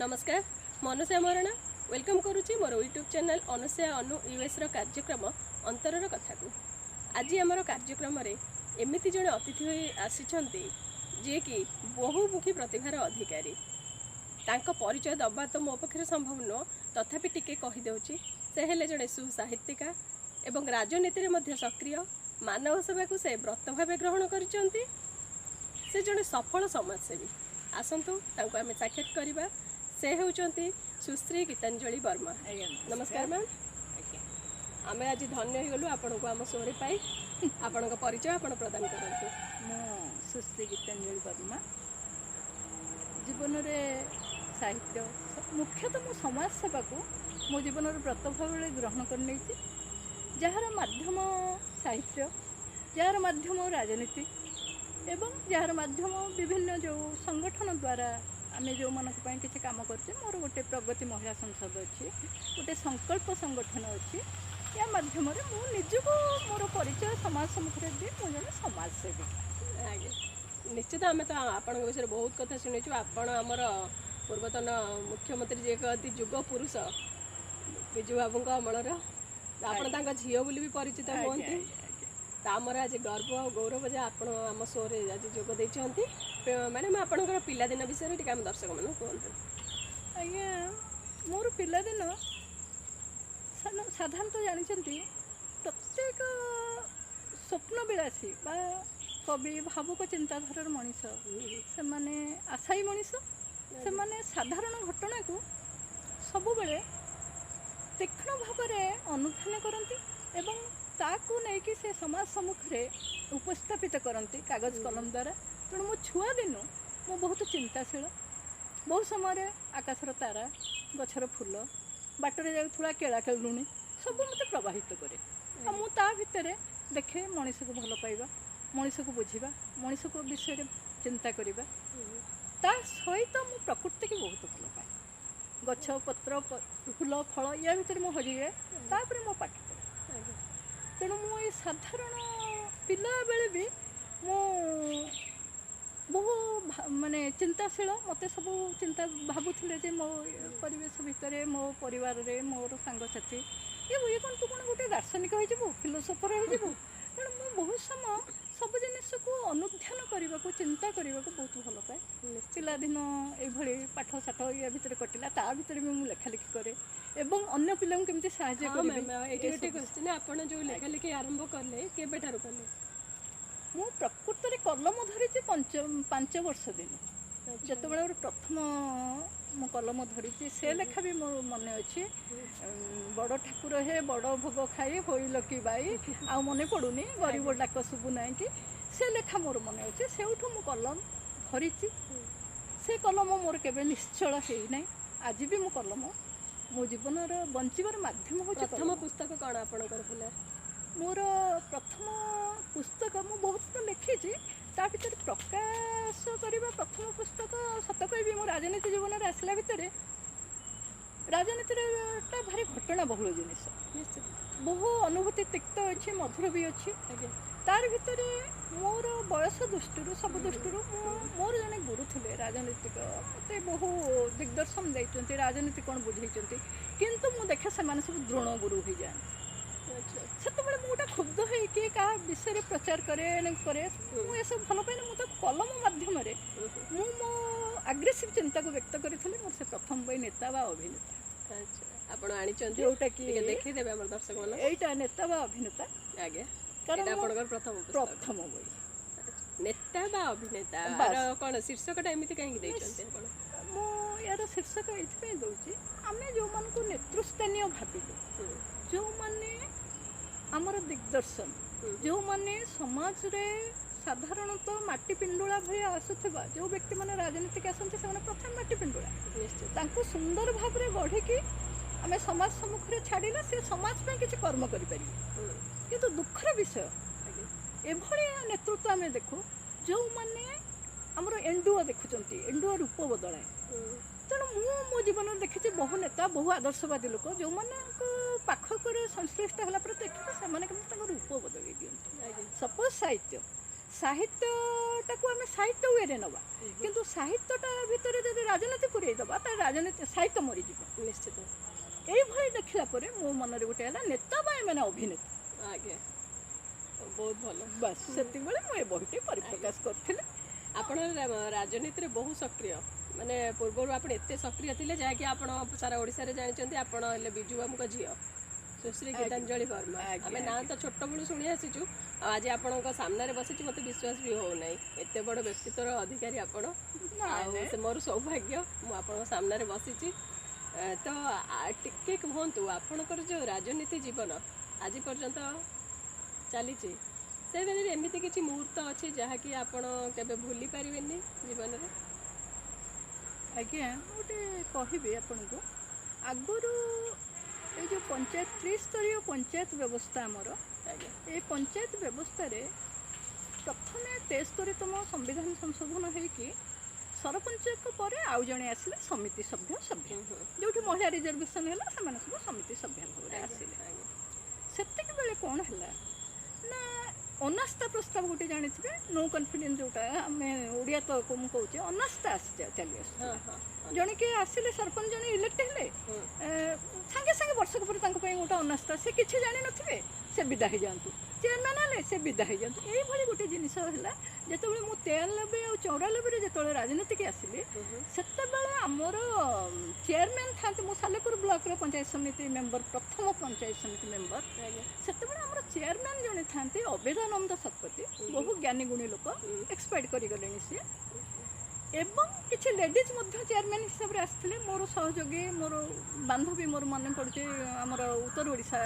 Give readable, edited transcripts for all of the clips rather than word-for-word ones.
नमस्कार मु अनुसया महाराणा वेलकम करुच्ची मोर YouTube channel Anusaya अनु US कार्यक्रम अंतरर कथा को। आज आमर कार्यक्रम एमती जड़े अतिथि हो आसी जी कि बहुमुखी प्रतिभार अधिकारी तांको परिचय दबा तो मो पक्षे संभव नुह तथापि टिके कहीदे से हेले जड़े सुसाहित्यिका एवं राजनीति में सक्रिय मानव सेवा को से व्रत भाव ग्रहण करिसेंती से जड़े सफल समाजसेवी आसतु आम साक्षात करवा से होती सुश्री गीतांजलि वर्मा। नमस्कार मैम। आम आज धन्य होगलु आपण को आम शोरे पाई आपण परिचय आपण प्रदान करते। मु सुश्री गीतांजलि वर्मा जीवन में साहित्य मुख्यतः मु समाज सेवा को मो जीवन व्रत भाव ग्रहण कर जार माध्यम साहित्य जार माध्यम राजनीति एवं जार माध्यम विभिन्न जो संगठन द्वारा आम जो मानक किसी काम करछे मोर गोटे प्रगति महिला संसद अच्छी गोटे संकल्प संगठन अच्छी या माध्यम मु निजको मोर परिचय समाज सम्मुखें दिए मुझे समाजसेवी। आगे निश्चित आम तो आपण विषय बहुत कथा शुणु आपण आमर पूर्वतन मुख्यमंत्री जी कहती युग पुरुष विजु बाबू अमलर आपण झील बोली भी परिचित हमें आमर आज गर्व और गौरव जे आप आम शो रे आज जोगदे मैडम आपंकर पिलादिन विषय टी दर्शक मान कहते। आज्ञा मोर पिलादिन साधारणतः जानते प्रत्येक स्वप्न विलासी बा कवि भावुक चिंताधार मनीष से माने आशायी मनीष से माने साधारण घटना को सबु बेले तीक्ष्ण भाव में अनुधान करती एवं ताकू नहीं कि से समाज सम्मुखें उपस्थापित करती कागज कलम द्वारा। तेणु मो छुआ दिन मो बहुत चिंताशील बहुत समय आकाशर तारा गछर फूल बाटर जाऊला केला केलुणी सब मत प्रभावित करे आ भितर देखे मनीष को भल पाइबा मनीष को बुझा मनीष को विषय चिंता करवा ता सहित मु प्रकृति की बहुत भल पाए गछ पत्र फूल फल या भितर मु हजिए तापर मो पाठ पढ़े। तेणु मु साधारण पिला बेले भी मु बहु माने चिंताशील मत सब चिंता भावुले जे मो परिवेश भितर मो परिवार रे मोर सांगसाथी ये कौन तू कौन गोटे दार्शनिक हो फिलोसोफर हो तेणु मु बहुत समय सब जिनिस को अनुध्यान करने को चिंता करने को बहुत भल पाए। पिलादिन ये पाठ साठ या भितर कटिला ता भितर भी मुझे लेखालेखि करे एवं अन्य पिला केमती साहाय्य क्वेश्चन आप जो लेखालेखि आरंभ कले केबे ठारू कले? मु प्रकृत में कलम धरी 5 वर्ष दिन जत बड़े प्रथम मु कलम धरी से लेखा भी मोर मन अच्छे बड़ ठाकुर हे बड़ भोग खाई होइल कि बाई आ मन पड़ुनी गरीब डाक शुभु ना कि से लेखा मोर मन अच्छे से मु कलम धरी से कलम मोर केबे निश्चल है आज भी मु कलम मो जीवन बंचार मध्यम हो। प्रथम पुस्तक कौन आपंकर? मोर प्रथम पुस्तक मु बहुत लिखी ता भीतर प्रकाश करवा प्रथम पुस्तक सत कह मो राजनीति जीवन में आसला भितर राजनीति भारी घटना बहुल जिनिस बहु अनुभूति तिक्त अच्छी मधुर भी अच्छी तार भितर मोर बयस दृष्टि सब दृष्टि मोर जने गुरु थे राजनीतिक मत बहु दिग्दर्शन देते राजनीति कौन बुझे किंतु मु देखे से सब द्रोण गुरु हो जाए से गोटे क्षुब्ध हो विषय प्रचार करे मुझे सब भल पाए मुझे कलम मध्यम मु मो आग्रेसिव चिंता को व्यक्त करी मोर से प्रथम बही नेता बा अभिनेता। अच्छा आपण जोटा कि देखिदेवे हमर दर्शक मन एटा नेता बा अभिनेता आगे कारण आपनकर प्रथम बही नेता बा अभिनेता कौन शीर्षकटा एमती कहीं देते आपण? मो यार शीर्षक ये दूसरी आम जो मान को नेतृस्थानीय भाविलु जो माने आमर दिग्दर्शन जो माने समाज रे साधारणतः माटी पिंडुला भाई आसुवा जो व्यक्ति मैंने राजनीतिक आसती से प्रथम माटी पिंडुला निश्चित सुंदर भाव में गढ़ी आम समाज सम्मुखें छाड़ा से समाज में किसी कर्म करें किंतु दुखर विषय एभली नेतृत्व आम देखु जो माने आमर एंडुआ देखुंट एंडुआ रूप बदलाए तेणु मो जीवन देखी बहु नेता बहु आदर्शवादी लोक जो पाखक संश्लिष्ट है देखिए से रूप बदल दिखते सपोज साहित्य साहित्यटा को आम साहित्य वे नवा କିନ୍ତୁ ସାହିତ୍ୟଟା ଭିତରେ ଯଦି ରାଜନୀତି ପୁରେଇଦେବା ତାହେଲେ ରାଜନୀତି ସାହିତ୍ୟ ମରିଯିବ। ନିଶ୍ଚିତ। ଏଇଭଳି ଦେଖିଲା ପରେ ମୋ ମନରେ ଗୋଟେ ହେଲା ନେତା ବା ଏମାନେ ଅଭିନେତା। ଆଜ୍ଞା, ବହୁତ ଭଲ। ବାସ୍ ସେତିକିବେଳେ ମୁଁ ଏ ବହିଟି ପରିପ୍ରକାଶ କରିଥିଲି। ଆପଣ ରାଜନୀତିରେ ବହୁ ସକ୍ରିୟ, ମାନେ ପୂର୍ବରୁ ଆପଣ ଏତେ ସକ୍ରିୟ ଥିଲେ ଯାହାକି ଆପଣ ସାରା ଓଡ଼ିଶାରେ ଜାଣିଛନ୍ତି ଆପଣ ହେଲେ ବିଜୁ ବାବୁଙ୍କ ଝିଅ ସୁଶ୍ରୀ ଗୀତାଞ୍ଜଳି ବର୍ମା। ଆମେ ନାଁ ତ ଛୋଟବେଳୁ ଶୁଣି ଆସିଛୁ, ଆଉ ଆଜି ଆପଣଙ୍କ ସାମ୍ନାରେ ବସିଛି, ମୋତେ ବିଶ୍ୱାସ ବି ହେଉନାହିଁ ଏତେ ବଡ଼ ବ୍ୟକ୍ତିତ୍ୱର ଅଧିକାରୀ ଆପଣ। ଆଉ ସେ ମୋର ସୌଭାଗ୍ୟ, ମୁଁ ଆପଣଙ୍କ ସାମ୍ନାରେ ବସିଛି। ତ ଟିକେ କୁହନ୍ତୁ ଆପଣଙ୍କର ଯେଉଁ ରାଜନୀତି ଜୀବନ ଆଜି ପର୍ଯ୍ୟନ୍ତ ଚାଲିଛି, ସେ ଭିତରେ ଏମିତି କିଛି ମୁହୂର୍ତ୍ତ ଅଛି ଯାହାକି ଆପଣ କେବେ ଭୁଲି ପାରିବେନି ଜୀବନରେ? ଆଜ୍ଞା, ମୁଁ ଗୋଟେ କହିବି ଆପଣଙ୍କୁ, ଆଗରୁ ଏଇ ଯେଉଁ ପଞ୍ଚାୟତ ତ୍ରିସ୍ତରୀୟ ପଞ୍ଚାୟତ ବ୍ୟବସ୍ଥା ଆମର, ଆଜ୍ଞା ଏ ପଞ୍ଚାୟତ ବ୍ୟବସ୍ଥାରେ ପ୍ରଥମେ 73ତମ ସମ୍ବିଧାନ ସଂଶୋଧନ ହେଇକି ସରପଞ୍ଚଙ୍କ ପରେ ଆଉ ଜଣେ ଆସିଲେ ସମିତି ସଭ୍ୟ ଯେଉଁଠି ମହିଳା ରିଜର୍ଭେସନ୍ ହେଲା ସେମାନେ ସବୁ ସମିତି ସଭ୍ୟ ଭାବରେ ଆସିଲେ। ସେତିକି ବେଳେ କ'ଣ ହେଲା ନା ଅନାସ୍ଥା ପ୍ରସ୍ତାବ ଗୋଟେ ଜାଣିଥିବେ, ନୋ କନଫିଡେନ୍ସ, ଯେଉଁଟା ଆମେ ଓଡ଼ିଆ ତ ମୁଁ କହୁଛି ଅନାସ୍ଥା ଚାଲି ଆସୁଥିଲା। ଜଣେ କିଏ ଆସିଲେ ସରପଞ୍ଚ, ଜଣେ ଇଲେକ୍ଟ ହେଲେ, ସାଙ୍ଗେ ସାଙ୍ଗେ ବର୍ଷକ ପରେ ତାଙ୍କ ପାଇଁ ଗୋଟେ ଅନାସ୍ଥା, ସେ କିଛି ଜାଣିନଥିବେ, ସେ ବିଦା ହେଇଯାଆନ୍ତୁ। ଚେୟାରମ୍ୟାନ୍ ହେଲେ ସେ ବିଦା ହେଇଯାଆନ୍ତୁ। ଏଇଭଳି ଗୋଟେ ଜିନିଷ ହେଲା। ଯେତେବେଳେ ମୁଁ 93 ଆଉ 94ରେ ଯେତେବେଳେ ରାଜନୀତିକି ଆସିଲି, ସେତେବେଳେ ଆମର ଚେୟାରମ୍ୟାନ୍ ଥାନ୍ତି, ମୁଁ ସାଲେପୁର ବ୍ଲକର ପଞ୍ଚାୟତ ସମିତି ମେମ୍ବର, ପ୍ରଥମ ପଞ୍ଚାୟତ ସମିତି ମେମ୍ବର। ସେତେବେଳେ ଆମର ଚେୟାରମ୍ୟାନ୍ ଜଣେ ଥାନ୍ତି ଅଭେଦାନନ୍ଦ ଶତପଥୀ, ବହୁ ଜ୍ଞାନୀ ଗୁଣୀ ଲୋକ, ଏକ୍ସପାୟାର୍ଡ କରିଗଲେଣି ସିଏ। ଏବଂ କିଛି ଲେଡ଼ିଜ୍ ମଧ୍ୟ ଚେୟାରମ୍ୟାନ୍ ହିସାବରେ ଆସିଥିଲେ, ମୋର ସହଯୋଗୀ, ମୋର ବାନ୍ଧବୀ, ମୋର ମନେ ପଡ଼ୁଛି ଆମର ଉତ୍ତର ଓଡ଼ିଶା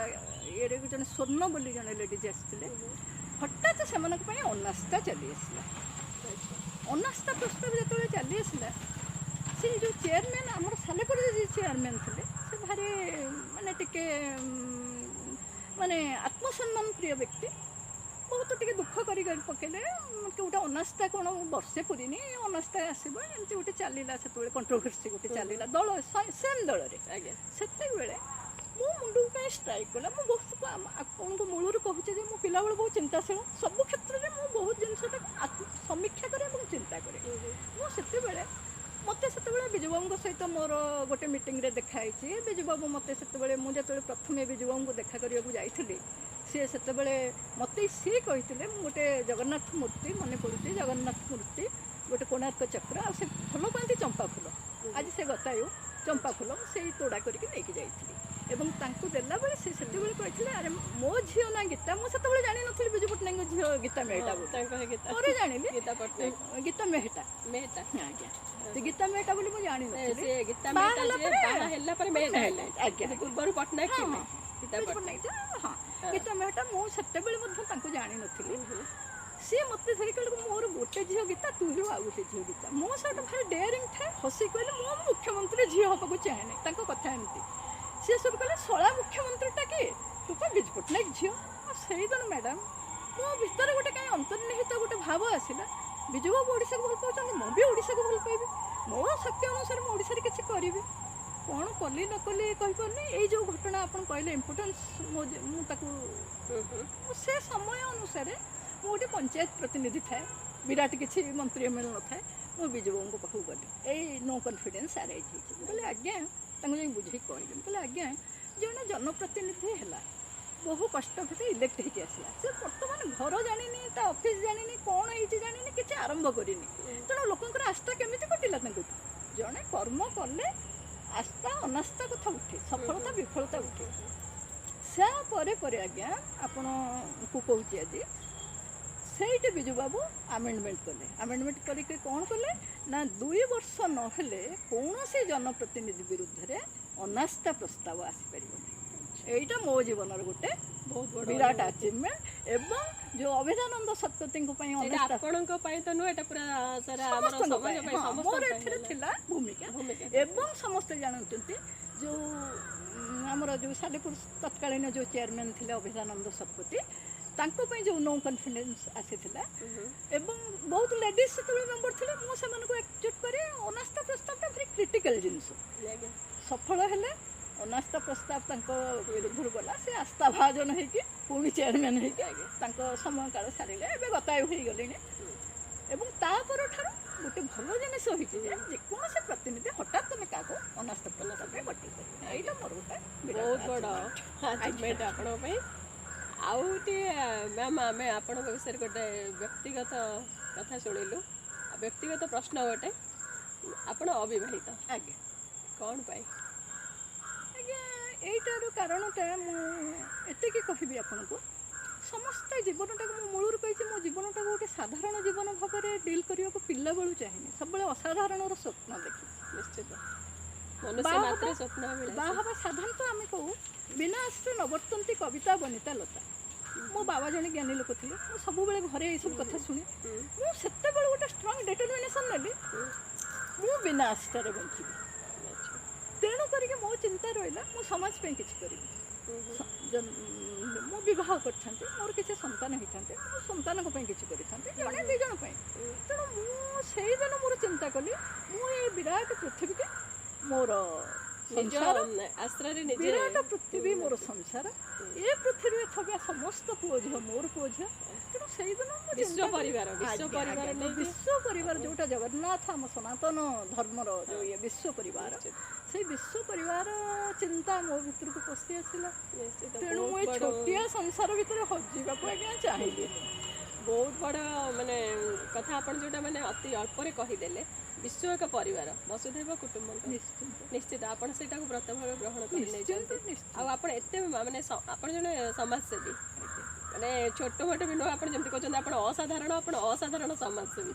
ଇଏରେ ଜଣେ ସ୍ୱର୍ଣ୍ଣ ବୋଲି ଜଣେ ଲେଡ଼ିଜ୍ ଆସିଥିଲେ। ହଠାତ୍ ସେମାନଙ୍କ ପାଇଁ ଅନାସ୍ଥା ଚାଲି ଆସିଲା। ଅନାସ୍ଥା ପ୍ରସ୍ତାବ ଯେତେବେଳେ ଚାଲି ଆସିଲା, ସେ ଯେଉଁ ଚେୟାରମ୍ୟାନ୍ ଆମର ସାଲେପୁରରେ ଯିଏ ଚେୟାରମ୍ୟାନ୍ ଥିଲେ, ସେ ଭାରି ମାନେ ଟିକେ ମାନେ ଆତ୍ମସମ୍ମାନ ପ୍ରିୟ ବ୍ୟକ୍ତି, ବହୁତ ଟିକେ ଦୁଃଖ କରି ପକେଇଲେ। ଗୋଟେ ଅନାସ୍ଥା କ'ଣ ବର୍ଷେ ପୁରିନି ଅନାସ୍ଥା ଆସିବ, ଏମିତି ଗୋଟେ ଚାଲିଲା ସେତେବେଳେ କଣ୍ଟ୍ରୋଭର୍ସି ଗୋଟେ ଚାଲିଲା ଦଳ, ସେମ୍ ଦଳରେ। ଆଜ୍ଞା, ସେତେବେଳେ ମୋ ମୁଣ୍ଡକୁ କାହିଁ ଷ୍ଟ୍ରାଇକ୍ କଲା, ମୁଁ ବହୁତ ଆପଣଙ୍କ ମୂଳରୁ କହୁଛି ଯେ ମୁଁ ପିଲାବେଳୁ ବହୁତ ଚିନ୍ତାଶୀଳ, ସବୁ କ୍ଷେତ୍ରରେ ମୁଁ ବହୁତ ଜିନିଷଟାକୁ ସମୀକ୍ଷା କରେ ଏବଂ ଚିନ୍ତା କରେ। ମୁଁ ସେତେବେଳେ ମୋତେ ସେତେବେଳେ ବିଜୁବାବୁଙ୍କ ସହିତ ମୋର ଗୋଟେ ମିଟିଂରେ ଦେଖା ହେଇଛି। ବିଜୁବାବୁ ମୋତେ ସେତେବେଳେ, ମୁଁ ଯେତେବେଳେ ପ୍ରଥମେ ବିଜୁବାବୁଙ୍କୁ ଦେଖା କରିବାକୁ ଯାଇଥିଲି, ସିଏ ସେତେବେଳେ ମୋତେ ସିଏ କହିଥିଲେ, ମୁଁ ଗୋଟେ ଜଗନ୍ନାଥ ମୂର୍ତ୍ତି, ମନେ ପଡ଼ୁଛି ଜଗନ୍ନାଥ ମୂର୍ତ୍ତି, ଗୋଟେ କୋଣାର୍କ ଚକ୍ର, ଆଉ ସେ ଭଲ ପାଆନ୍ତି ଚମ୍ପା ଫୁଲ, ଆଜି ସେ ଗତାୟୁ ଚମ୍ପା ଫୁଲ, ମୁଁ ସେଇ ତୋଡ଼ା କରିକି ନେଇକି ଯାଇଥିଲି। ଏବଂ ତାଙ୍କୁ ଦେଲାବେଳେ ସେ ସେତେବେଳେ କହିଥିଲେ, ଆରେ ମୋ ଝିଅ ନା ଗୀତା। ମୁଁ ସେତେବେଳେ ଜାଣିନଥିଲି ବିଜୁ ପଟ୍ଟନାୟକଙ୍କ ଝିଅ ଗୀତା ମେହେଟା ବୋଲି, ପରେ ଜାଣିଲି ଗୀତା ମେହେଟା। ଆଜ୍ଞା, ସେ ଗୀତା ମେହେଟା ବୋଲି ମୁଁ ଜାଣିନଥିଲି। ପୂର୍ବରୁ ପଟ୍ଟନାୟକ ଥିଲେ। ହଁ, ଗୀତା ମେହେଟା, ମୁଁ ସେତେବେଳେ ମଧ୍ୟ ତାଙ୍କୁ ଜାଣିନଥିଲି। ସିଏ ମୋତେ ଧରି କହିଲେ, ମୋର ଗୋଟେ ଝିଅ ଗୀତା, ତୁ ହେଲୁ ଆଉ ଗୋଟେ ଝିଅ ଗୀତା। ମୋ ସହିତ ଭାରି ଡେୟାରିଂ ଥାଏ, ହସି କହିଲେ, ମୁଁ ମୁଖ୍ୟମନ୍ତ୍ରୀ ଝିଅ ହେବାକୁ ଚାହେଁନି। ତାଙ୍କ କଥା ଏମିତି। ସିଏ ସବୁ କହିଲେ, ଶଳା ମୁଖ୍ୟମନ୍ତ୍ରୀଟା କିଏ, ତୁ କ'ଣ ବିଜୁ ପଟ୍ଟନାୟକ ଝିଅ? ଆଉ ସେଇଦିନ ମ୍ୟାଡ଼ାମ୍ ମୋ ଭିତରେ ଗୋଟେ କାହିଁ ଅନ୍ତର୍ନିହିତ ଗୋଟେ ଭାବ ଆସିଲା, ବିଜୁବାବୁ ଓଡ଼ିଶାକୁ ଭଲ ପାଉଛନ୍ତି, ମୁଁ ବି ଓଡ଼ିଶାକୁ ଭଲ ପାଇବି, ମୋ ଶକ୍ତି ଅନୁସାରେ ମୁଁ ଓଡ଼ିଶାରେ କିଛି କରିବି। କ'ଣ କଲି ନ କଲି କହିପାରୁନି। ଏଇ ଯେଉଁ ଘଟଣା ଆପଣ କହିଲେ ଇମ୍ପୋର୍ଟାନ୍ସ, ମୁଁ ତାକୁ ସେ ସମୟ ଅନୁସାରେ ମୁଁ ଗୋଟେ ପଞ୍ଚାୟତ ପ୍ରତିନିଧି ଥାଏ, ବିରାଟ କିଛି ମନ୍ତ୍ରୀ ଏମଏଲ୍ ନଥାଏ, ମୁଁ ବିଜୁବାବୁଙ୍କ ପାଖକୁ ଗଲି, ଏଇ ନୋ କନଫିଡେନ୍ସ ଆରାଇଜ୍ ହେଇଛି। ମୁଁ କହିଲି ଆଜ୍ଞା, ତାଙ୍କୁ ଯାଇ ବୁଝେଇକି କହିଲି, ମୁଁ କହିଲି ଆଜ୍ଞା, ଜଣେ ଜନପ୍ରତିନିଧି ହେଲା, ବହୁ କଷ୍ଟ ଭିତରେ ଇଲେକ୍ଟ ହେଇକି ଆସିଲା, ସେ ବର୍ତ୍ତମାନ ଘର ଜାଣିନି, ତା ଅଫିସ୍ ଜାଣିନି, କ'ଣ ହେଇଛି ଜାଣିନି, କିଛି ଆରମ୍ଭ କରିନି। ତେଣୁ ଲୋକଙ୍କର ଆସ୍ଥା କେମିତି କଟିଲା ତାଙ୍କଠୁ? ଜଣେ କର୍ମ କଲେ ଆସ୍ଥା ଅନାସ୍ଥା କଥା ଉଠେ, ସଫଳତା ବିଫଳତା ଉଠେ। ପରେ ପରେ ଆଜ୍ଞା ଆପଣଙ୍କୁ କହୁଛି, ଆଜି ସେଇଠି ବିଜୁବାବୁ ଆମେଣ୍ଡମେଣ୍ଟ କଲେ। ଆମେଣ୍ଡମେଣ୍ଟ କରିକି କ'ଣ କଲେ ନା 2 ବର୍ଷ ନହେଲେ କୌଣସି ଜନପ୍ରତିନିଧି ବିରୁଦ୍ଧରେ ଅନାସ୍ଥା ପ୍ରସ୍ତାବ ଆସିପାରିବନି। এইটা ମୋ ଜୀବନର ଗୋଟେ ବହୁତ ବଡ଼ ବିରାଟ ଆଚିଭମେଣ୍ଟ। ଏବଂ ଯେଉଁ ଅଭେଦାନନ୍ଦ ଶତପଥୀଙ୍କ ପାଇଁ ଆପଣଙ୍କ ପାଇଁ ତ ନୁହେଁ, ଏଟା ପୁରା ସାରା ଆମର ସମାଜ ପାଇଁ, ମୋର ଏଥିରେ ଥିଲା ଭୂମିକା। ଏବଂ ସମସ୍ତେ ଜାଣନ୍ତି ଯେଉଁ ଆମର ଯେଉଁ ସାଲେପୁର ତତ୍କାଳୀନ ଯେଉଁ ଚେୟାରମ୍ୟାନ୍ ଥିଲେ ଅଭେଦାନନ୍ଦ ଶତପଥୀ, ତାଙ୍କ ପାଇଁ ଯେଉଁ ନୋ କନଫିଡେନ୍ସ ଆସିଥିଲା ଏବଂ ବହୁତ ଲେଡ଼ିଜ୍ ସେତେବେଳେ ମେମ୍ବର ଥିଲେ, ମୁଁ ସେମାନଙ୍କୁ ଏକଜୁଟ କରି ଅନାସ୍ଥା ପ୍ରସ୍ତାବଟା ଭାରି କ୍ରିଟିକାଲ ଜିନିଷ। ସଫଳ ହେଲେ ଅନାସ୍ଥା ପ୍ରସ୍ତାବ ତାଙ୍କ ବିରୁଦ୍ଧରୁ ଗଲା, ସେ ଆସ୍ଥା ଭାଜନ ହେଇକି ପୁଣି ଚେୟାରମ୍ୟାନ୍ ହେଇକି ତାଙ୍କ ସମୟ କାଳ ସାରିଲେ, ଏବେ ଗତାୟୁ ହେଇଗଲେଣି। ଏବଂ ତା ପରଠାରୁ ଗୋଟେ ଭଲ ଜିନିଷ ହେଇଛି ଯେ ଯେକୌଣସି ପ୍ରତିନିଧି ହଠାତ୍ ତମେ କାହାକୁ ଅନାସ୍ଥା ପ୍ରସ୍ତାବରେ ବଟେଇ ପାରିବ। ଏଇଟା ମୋର ଗୋଟେ ବହୁତ ବଡ଼ ଆଚିଭମେଣ୍ଟ ଆପଣଙ୍କ ପାଇଁ। ଆଉ ଗୋଟିଏ ମ୍ୟାମ୍, ଆମେ ଆପଣଙ୍କ ବିଷୟରେ ଗୋଟେ ବ୍ୟକ୍ତିଗତ କଥା ଶୁଣିଲୁ। ଆଉ ବ୍ୟକ୍ତିଗତ ପ୍ରଶ୍ନ ଗୋଟେ, ଆପଣ ଅବିବାହିତ, ଆଜ୍ଞା କ'ଣ ପାଇଁ? ଆଜ୍ଞା ଏଇଟାର କାରଣଟା ମୁଁ ଏତିକି କହିବି ଆପଣଙ୍କୁ। ସମସ୍ତେ ଜୀବନଟାକୁ ମୁଁ ମୂଳରୁ କହିଛି, ମୋ ଜୀବନଟାକୁ ଗୋଟେ ସାଧାରଣ ଜୀବନ ଭାବରେ ଡିଲ୍ କରିବାକୁ ପିଲାବେଳୁ ଚାହିଁନି, ସବୁବେଳେ ଅସାଧାରଣର ସ୍ୱପ୍ନ ଦେଖିଛି। ନିଶ୍ଚିତ, ମନୁଷ୍ୟ ମାତ୍ରେ ସ୍ୱପ୍ନ ବାହା ହେବା ସାଧାରଣତଃ ଆମେ କହୁ ବିନା ଆଶ୍ରେ ନବର୍ତ୍ତନ୍ତି କବିତା ବନିତା ଲତା। ମୋ ବାବା ଜଣେ ଜ୍ଞାନୀ ଲୋକ ଥିଲେ, ମୁଁ ସବୁବେଳେ ଘରେ ଏଇସବୁ କଥା ଶୁଣେ। ମୁଁ ସେତେବେଳେ ଗୋଟେ ଷ୍ଟ୍ରଙ୍ଗ ଡିଟରମିନେସନ୍ ନେଲି, ମୁଁ ବିନା ଆଶ୍ରରେ ବଞ୍ଚିବି। ତେଣୁ କରିକି ମୋ ଚିନ୍ତା ରହିଲା ମୁଁ ସମାଜ ପାଇଁ କିଛି କରିବି। ମୁଁ ବିବାହ କରିଥାନ୍ତି, ମୋର କିଛି ସନ୍ତାନ ହେଇଥାନ୍ତେ, ମୁଁ ସନ୍ତାନଙ୍କ ପାଇଁ କିଛି କରିଥାନ୍ତି, ଜଣେ ଦୁଇ ଜଣ ପାଇଁ। ତେଣୁ ମୁଁ ସେଇଦିନ ମୋର ଚିନ୍ତା କଲି, ମୁଁ ଏଇ ବିରାଟ ପୃଥିବୀକି ମୋର ସଂସାର, ଆଶ୍ରରେ ବିରାଟ ପୃଥିବୀ ମୋର ସଂସାର, ଏ ପୃଥିବୀରେ ଥିବା ସମସ୍ତ ପୁଅ ଝିଅ ମୋର ପୁଅ ଝିଅ। ତେଣୁ ସେଇଦିନ ବିଶ୍ୱ ପରିବାର, ବିଶ୍ୱ ପରିବାର ଯୋଉଟା ଜଗନ୍ନାଥ ଆମ ସନାତନ ଧର୍ମର ଯୋଉ ଇଏ ବିଶ୍ୱ ପରିବାର, ସେଇ ବିଶ୍ୱ ପରିବାର ଚିନ୍ତା ମୋ ଭିତରକୁ ପଶି ଆସିଲା। ତେଣୁ ମୁଁ ଏଇ ଛୋଟିଆ ସଂସାର ଭିତରେ ହଜିବାକୁ ଆଜ୍ଞା ଚାହିଁଲିନି। ବହୁତ ବଡ଼ ମାନେ କଥା ଆପଣ ଯେଉଁଟା ମାନେ ଅତି ଅଳ୍ପରେ କହିଦେଲେ, ବିଶ୍ୱ ଏକ ପରିବାର, ବସୁଧୈବ କୁଟୁମ୍ବକମ୍। ନିଶ୍ଚିତ ଆପଣ ସେଇଟାକୁ ବ୍ରତ ଭାବେ ଗ୍ରହଣ କରି ନେଇଛନ୍ତି। ଆଉ ଆପଣ ଏତେ ମାନେ ଆପଣ ଜଣେ ସମାଜସେବୀ, ମାନେ ଛୋଟ ମୋଟ ବି ନୁହଁ। ଆପଣ ଯେମିତି କହୁଛନ୍ତି ଆପଣ ଅସାଧାରଣ ସମାଜସେବୀ।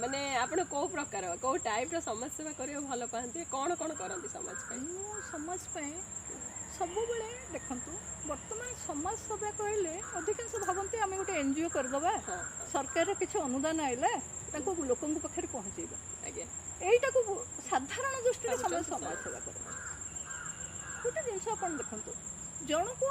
ମାନେ ଆପଣ କେଉଁ ପ୍ରକାର, କେଉଁ ଟାଇପ୍ର ସମାଜ ସେବା କରିବାକୁ ଭଲ ପାଆନ୍ତି? କ'ଣ କ'ଣ କରନ୍ତି ସମାଜ ପାଇଁ? ମୁଁ ସମାଜ ପାଇଁ ସବୁବେଳେ ଦେଖନ୍ତୁ, ବର୍ତ୍ତମାନ ସମାଜ ସେବା କହିଲେ ଅଧିକାଂଶ ଭାବନ୍ତି ଆମେ ଗୋଟେ NGO କରିଦେବା, ସରକାରର କିଛି ଅନୁଦାନ ଆଇଲା ତାକୁ ଲୋକଙ୍କ ପାଖରେ ପହଞ୍ଚେଇବା। ଆଜ୍ଞା, ଏଇଟାକୁ ସାଧାରଣ ଦୃଷ୍ଟିରେ ସମାଜ ସେବା କରେ। ଗୋଟେ ଜିନିଷ ଆପଣ ଦେଖନ୍ତୁ, ଜଣକୁ